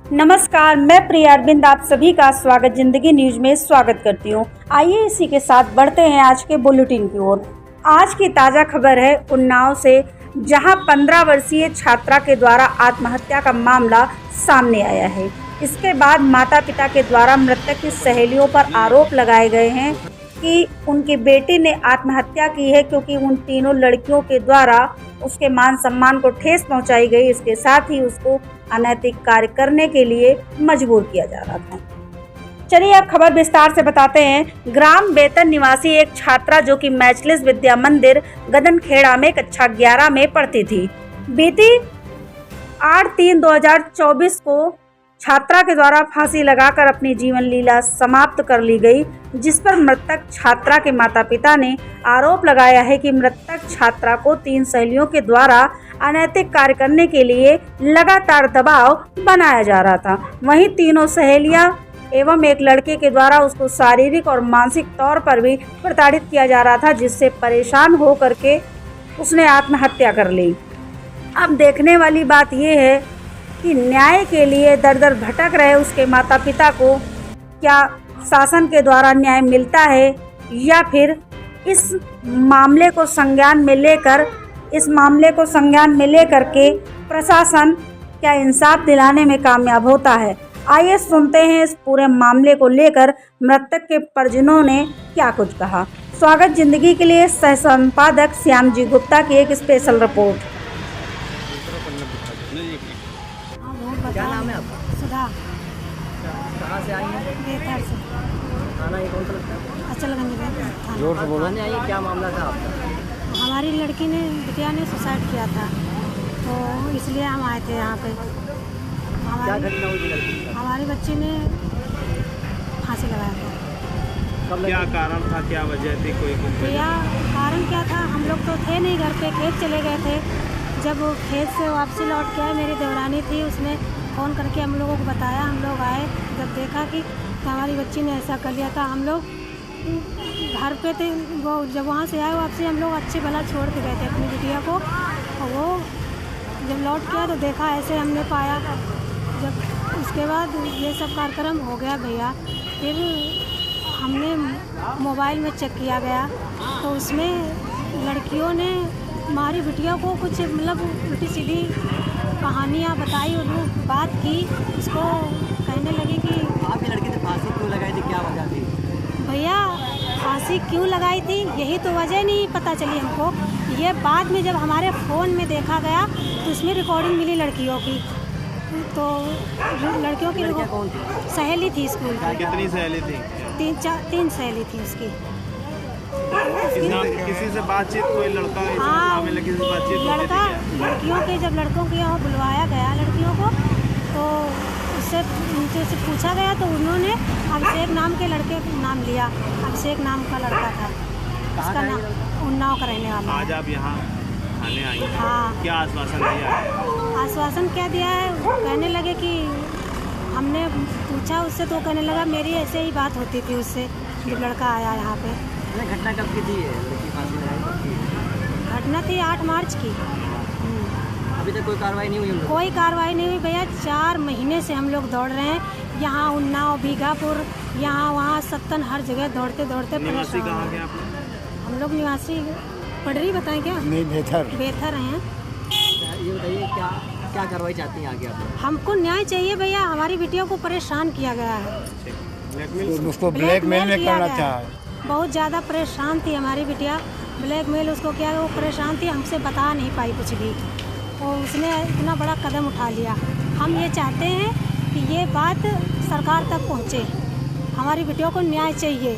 नमस्कार, मैं प्रिया अरविंद आप सभी का स्वागत जिंदगी न्यूज में स्वागत करती हूँ। आइए इसी के साथ बढ़ते हैं आज के बुलेटिन की ओर। आज की ताज़ा खबर है उन्नाव से, जहां 15 वर्षीय छात्रा के द्वारा आत्महत्या का मामला सामने आया है। इसके बाद माता पिता के द्वारा मृतक की सहेलियों पर आरोप लगाए गए हैं कि उनकी बेटी ने आत्महत्या की है, क्योंकि उन तीनों लड़कियों के द्वारा उसके मान सम्मान को ठेस पहुंचाई गई। इसके साथ ही उसको अनैतिक कार्य करने के लिए मजबूर किया जा रहा था। चलिए अब खबर विस्तार से बताते हैं। ग्राम बेतन निवासी एक छात्रा जो कि मैचलेस विद्या मंदिर गदनखेड़ा में कक्षा 11 में पढ़ती थी, बीती 8/3/2024 को छात्रा के द्वारा फांसी लगाकर अपनी जीवन लीला समाप्त कर ली गई, जिस पर मृतक छात्रा के माता पिता ने आरोप लगाया है कि मृतक छात्रा को 3 सहेलियों के द्वारा अनैतिक कार्य करने के लिए लगातार दबाव बनाया जा रहा था। वहीं तीनों सहेलियां एवं एक लड़के के द्वारा उसको शारीरिक और मानसिक तौर पर भी प्रताड़ित किया जा रहा था, जिससे परेशान हो करके उसने आत्महत्या कर ली। अब देखने वाली बात यह है कि न्याय के लिए दर दर भटक रहे उसके माता पिता को क्या शासन के द्वारा न्याय मिलता है, या फिर इस मामले को संज्ञान में लेकर के प्रशासन क्या इंसाफ दिलाने में कामयाब होता है। आइए सुनते हैं इस पूरे मामले को लेकर मृतक के परिजनों ने क्या कुछ कहा। स्वागत जिंदगी के लिए सह संपादक श्याम जी गुप्ता की एक स्पेशल रिपोर्ट। क्या नाम है आपका? सुधा। कहाँ से आई हैं? बेहतर से। थाना ये कौन सा लगता है? अचलगंज में। जोर से बोलो। थाने आई, क्या मामला था आपका? हमारी लड़की ने बिटिया ने सुसाइड किया था, तो इसलिए हम आए थे यहाँ पे। क्या घटना हुई थी लड़की की? हमारी बच्ची ने फांसी लगाया था। कब क्या कारण था, क्या वजह थी, कोई भैया कारण क्या था, हम लोग तो थे नहीं घर पे, खेत चले गए थे। जब वो खेत से वापसी लौट के आए, मेरी देवरानी थी, उसने फ़ोन करके हम लोगों को बताया। हम लोग आए, जब देखा कि हमारी बच्ची ने ऐसा कर लिया था, हम लोग घर पे थे। वो जब वहाँ से आए वापसी, हम लोग अच्छी भला छोड़ के गए थे अपनी बिटिया को, और वो जब लौट के आए तो देखा ऐसे हमने पाया। जब उसके बाद ये सब कार्यक्रम हो गया भैया, फिर हमने मोबाइल में चेक किया गया तो उसमें लड़कियों ने हमारी बिटिया को कुछ मतलब उल्टी सीधी कहानियाँ बताई और बात की। उसको कहने लगी कि आपकी लड़की ने फांसी क्यों लगाई थी, क्या वजह थी? भैया फांसी क्यों लगाई थी यही तो वजह नहीं पता चली हमको। ये बाद में जब हमारे फ़ोन में देखा गया तो उसमें रिकॉर्डिंग मिली लड़कियों की, तो लड़कियों की लड़कियाँ कौन थी? सहेली थी स्कूल की। कितनी सहेली थी? 3 सहेली थी उसकी। किसी से बातचीत, कोई लड़का इस हाँ, मामले में किसी से बातचीत होती थी लड़का क्या? लड़कियों के जब लड़कों के यहाँ बुलवाया गया लड़कियों को, तो उससे उनसे पूछा गया तो उन्होंने अभिषेक नाम के लड़के का नाम लिया। अभिषेक नाम का लड़का था, उसका नाम उन्नाव का रहने वाला। आज आप यहाँ थाने आई हैं। हाँ। क्या आश्वासन दिया है? आश्वासन क्या दिया है, कहने लगे कि हमने पूछा उससे तो कहने लगा मेरी ऐसे ही बात होती थी उससे जब लड़का आया यहाँ पे। घटना कब की थी? लड़की फांसी लगाई? घटना थी 8 मार्च की। अभी तक कोई कार्रवाई नहीं हुई हम लोग? कोई कार्रवाई नहीं हुई भैया। 4 महीने से हम लोग दौड़ रहे हैं, यहाँ उन्नाव, बीघापुर, यहाँ वहाँ सत्तन, हर जगह दौड़ते दौड़ते निवासी परेशान कहाँ हो के गए। आप? हम लोग निवासी पडरी बताएं क्या? नहीं, बेहतर हैं। ये बताइए क्या क्या कार्रवाई चाहती हैं आगे आप? हमको न्याय चाहिए भैया, हमारी बिटिया को परेशान किया गया है, उसको ब्लैकमेल नहीं किया करना गया चाहे। है। बहुत ज़्यादा परेशान थी हमारी बिटिया, ब्लैकमेल उसको किया, वो परेशान थी, हमसे बता नहीं पाई कुछ भी, तो उसने इतना बड़ा कदम उठा लिया। हम ये चाहते हैं कि ये बात सरकार तक पहुँचे, हमारी बिटिया को न्याय चाहिए।